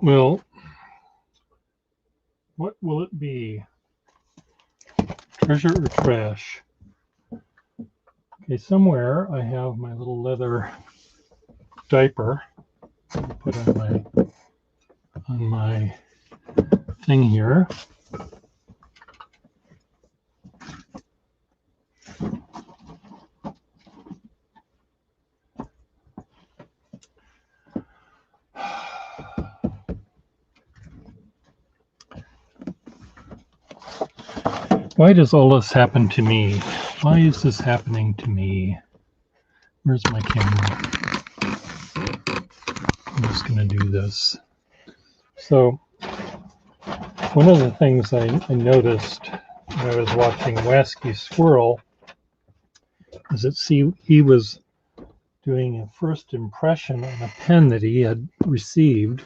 Well, what will it be? Treasure or trash? Okay, somewhere I have my little leather diaper to put on my thing here. Why does all this happen to me? Why is this happening to me? Where's my camera? I'm just going to do this. So, one of the things I noticed when I was watching Wasky Squirrel is that he was doing a first impression on a pen that he had received,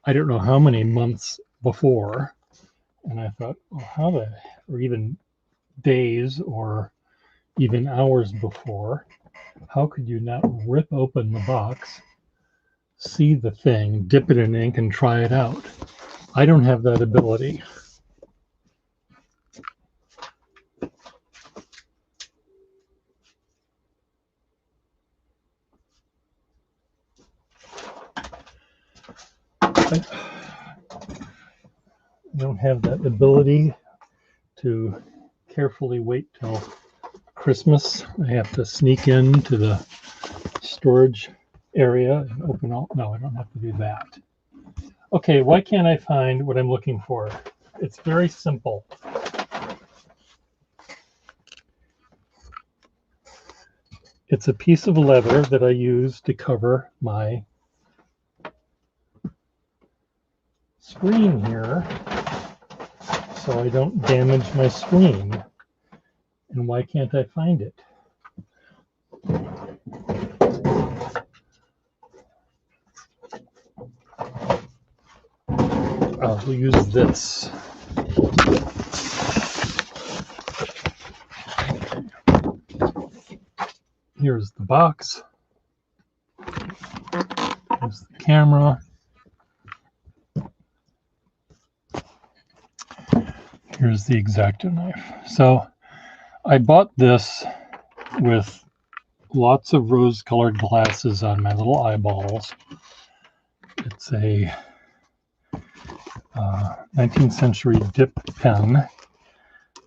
I don't know how many months before. And I thought, well, or even days or even hours before, how could you not rip open the box, see the thing, dip it in ink, and try it out? I don't have that ability. I don't have that ability to carefully wait till Christmas. I have to sneak into the storage area and open all. No, I don't have to do that. Okay, why can't I find what I'm looking for? It's very simple. It's a piece of leather that I use to cover my screen here so I don't damage my screen. And why can't I find it? I'll use this. Here's the box. Here's the camera. Here's the X-Acto knife. So I bought this with lots of rose-colored glasses on my little eyeballs. It's a 19th century dip pen,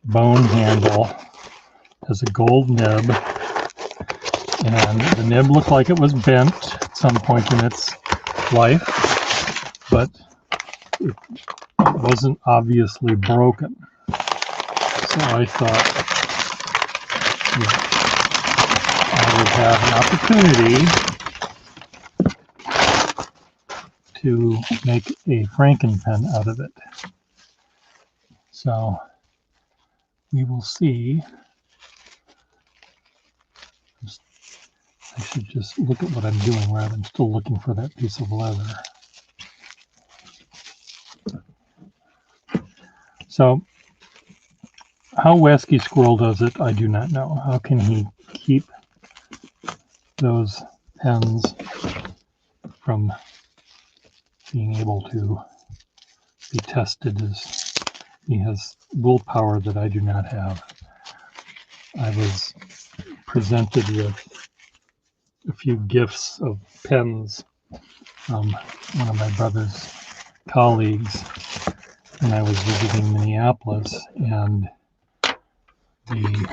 bone handle, has a gold nib, and the nib looked like it was bent at some point in its life, but it wasn't obviously broken. So I thought I would have an opportunity to make a Frankenpen out of it. So we will see. I should just look at what I'm doing rather than still looking for that piece of leather. So how Wasky Squirrel does it, I do not know. How can he keep those pens from being able to be tested? As he has willpower that I do not have. I was presented with a few gifts of pens from one of my brother's colleagues when I was visiting Minneapolis, and the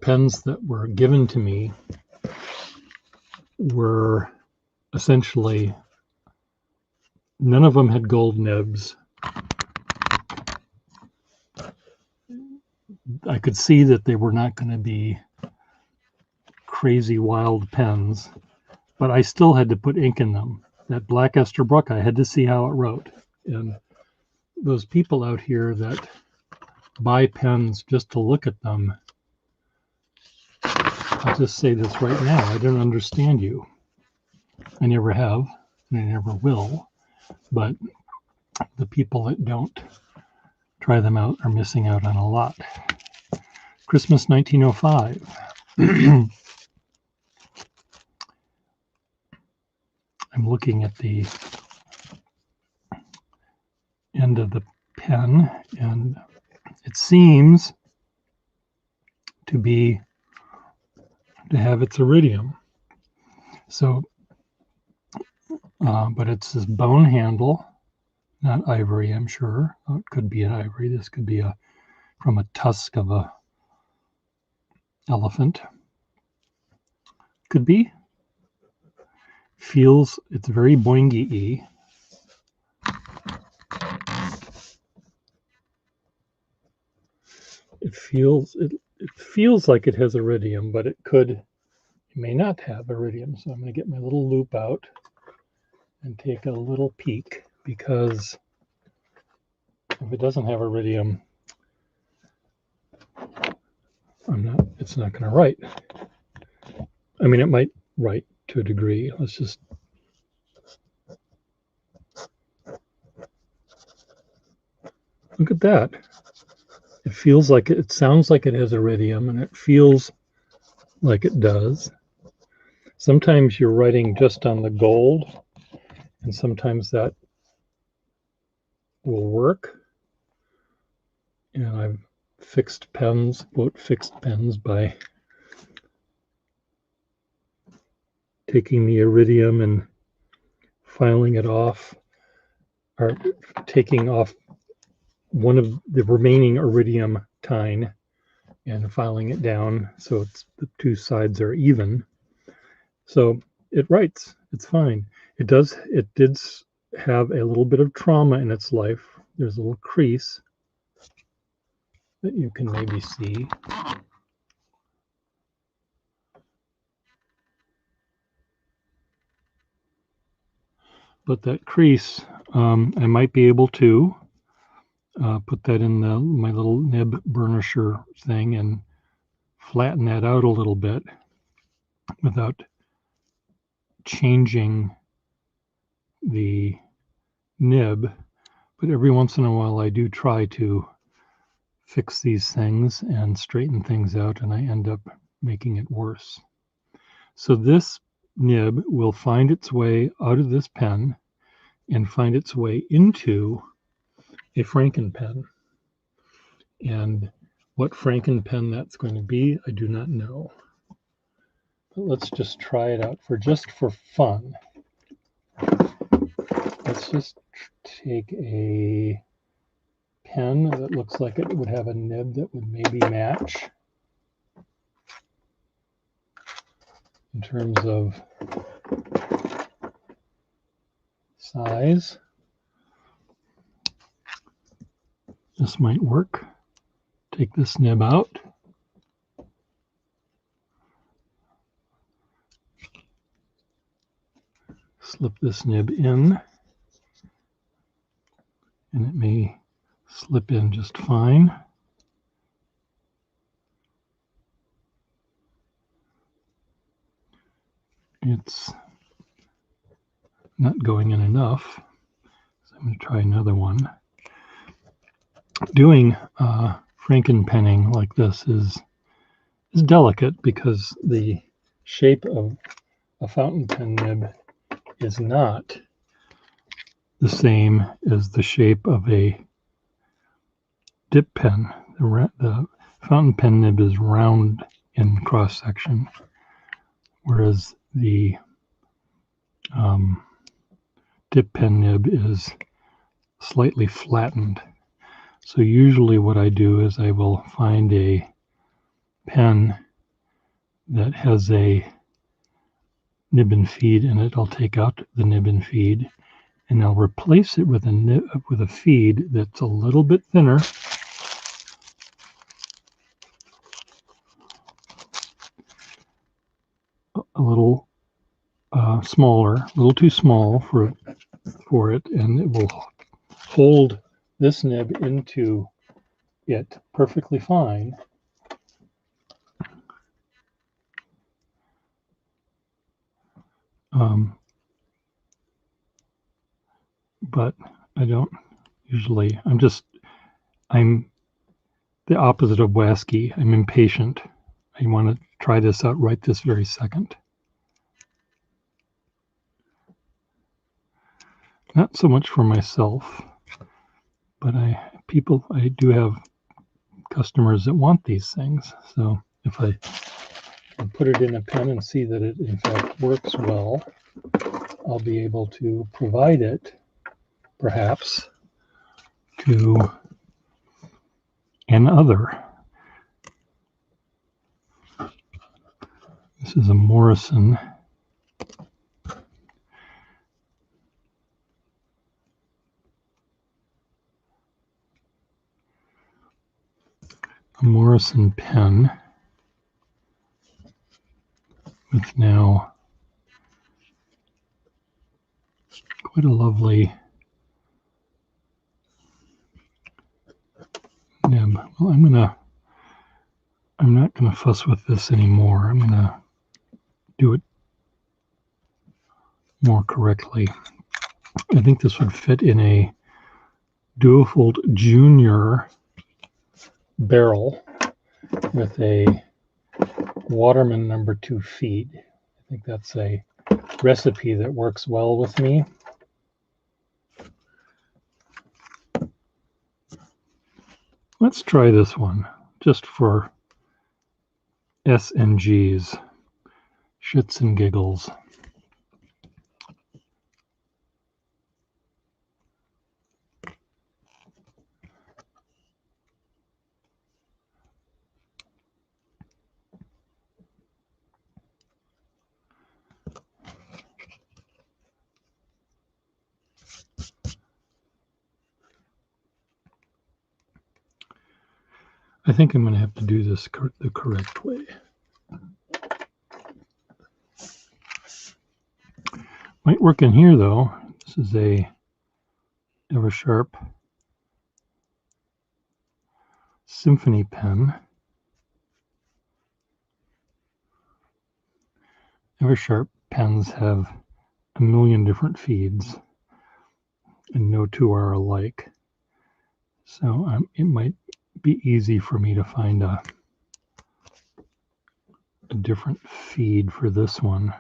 pens that were given to me were essentially, none of them had gold nibs. I could see that they were not going to be crazy wild pens, but I still had to put ink in them. That Black Esterbrook, I had to see how it wrote. And those people out here that buy pens just to look at them, I'll just say this right now, I don't understand you. I never have, and I never will, but the people that don't try them out are missing out on a lot. Christmas 1905. I'm looking at the end of the pen, and it seems to have its iridium. So, but it's this bone handle, not ivory, I'm sure. Oh, it could be an ivory. This could be from a tusk of a elephant. Could be. Feels, it's very boingy-y. It feels like it has iridium, but it may not have iridium. So I'm going to get my little loop out and take a little peek, because if it doesn't have iridium, it's not going to write. I mean, it might write to a degree. Let's just look at that. It sounds like it has iridium, and it feels like it does. Sometimes you're writing just on the gold, and sometimes that will work. And I've fixed pens by taking the iridium and filing it off, or taking off one of the remaining iridium tine and filing it down so the two sides are even. So it writes. It's fine. It did have a little bit of trauma in its life. There's a little crease that you can maybe see. But that crease, I might be able to put that in my little nib burnisher thing and flatten that out a little bit without changing the nib. But every once in a while I do try to fix these things and straighten things out, and I end up making it worse. So this nib will find its way out of this pen and find its way into a Frankenpen. And what Frankenpen that's going to be, I do not know. But let's just try it out for fun. Let's just take a pen that looks like it would have a nib that would maybe match in terms of size. This might work. Take this nib out. Slip this nib in, and it may slip in just fine. It's not going in enough, so I'm going to try another one. Doing Frankenpenning like this is delicate, because the shape of a fountain pen nib is not the same as the shape of a dip pen. The fountain pen nib is round in cross section, whereas the dip pen nib is slightly flattened. So usually what I do is I will find a pen that has a nib and feed in it. I'll take out the nib and feed, and I'll replace it with a feed that's a little bit thinner, a little smaller, a little too small for it, and it will hold this nib into it perfectly fine. But I don't usually, I'm the opposite of WASCII. I'm impatient. I want to try this out right this very second. not so much for myself, but I do have customers that want these things. So if I put it in a pen and see that it in fact works well, I'll be able to provide it perhaps to another. This is a Morrison. A Morrison pen with now quite a lovely nib. Well, I'm not gonna fuss with this anymore. I'm gonna do it more correctly. I think this would fit in a Duofold Junior barrel with a Waterman number 2 feed. I think that's a recipe that works well with me. Let's try this one just for S and G's, shits and giggles. I think I'm going to have to do this the correct way. Might work in here though. This is a Eversharp Symphony pen. Eversharp pens have a million different feeds, and no two are alike. So it might be easy for me to find a different feed for this one.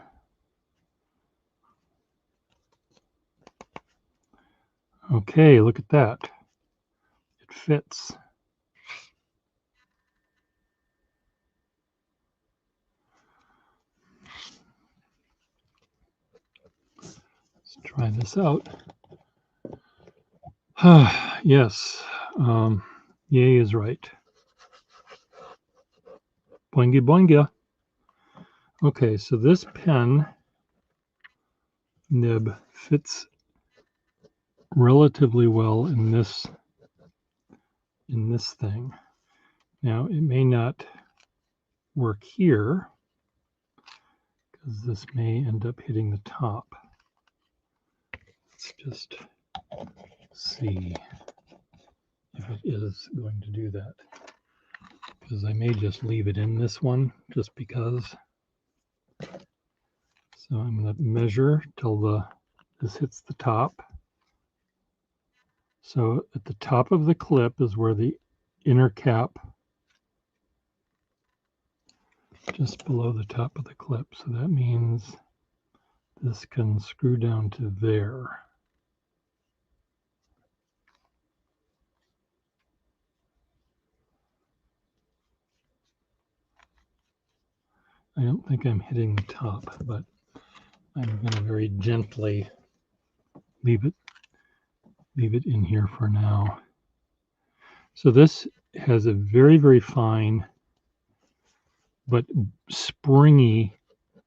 Okay, look at that. It fits. Let's try this out. Yes, yay is right. Boingy boingy. Okay, so this pen nib fits relatively well in this thing. Now it may not work here because this may end up hitting the top. Let's just see if it is going to do that, because I may just leave it in this one just because. So I'm going to measure till this hits the top. So at the top of the clip is where the inner cap, just below the top of the clip. So that means this can screw down to there. I don't think I'm hitting the top, but I'm going to very gently leave it in here for now. So this has a very, very fine but springy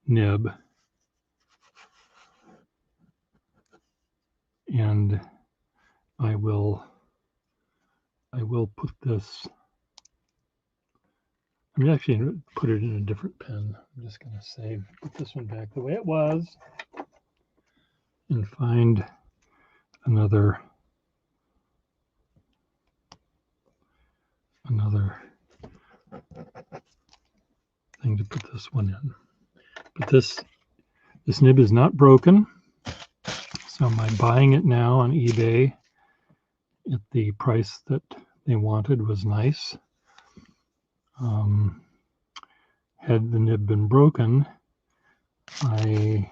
nib, and I will put this. I'm actually going to put it in a different pen. I'm just going to put this one back the way it was, and find another thing to put this one in. But this nib is not broken, so I'm buying it now on eBay at the price that they wanted was nice. Had the nib been broken, I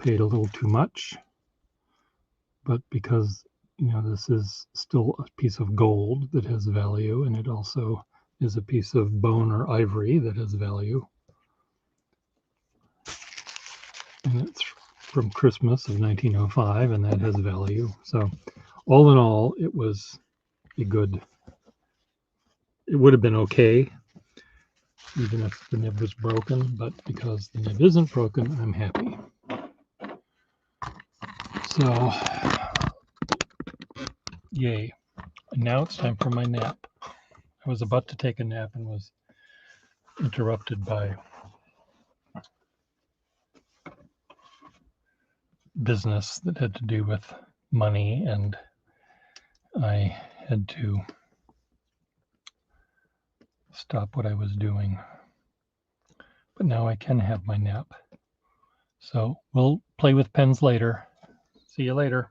paid a little too much, but because this is still a piece of gold that has value, and it also is a piece of bone or ivory that has value. And it's from Christmas of 1905, and that has value. So all in all, it was it would have been okay, even if the nib was broken, but because the nib isn't broken, I'm happy. So, yay. And now it's time for my nap. I was about to take a nap and was interrupted by business that had to do with money, and I had to stop what I was doing. But now I can have my nap. So we'll play with pens later. See you later.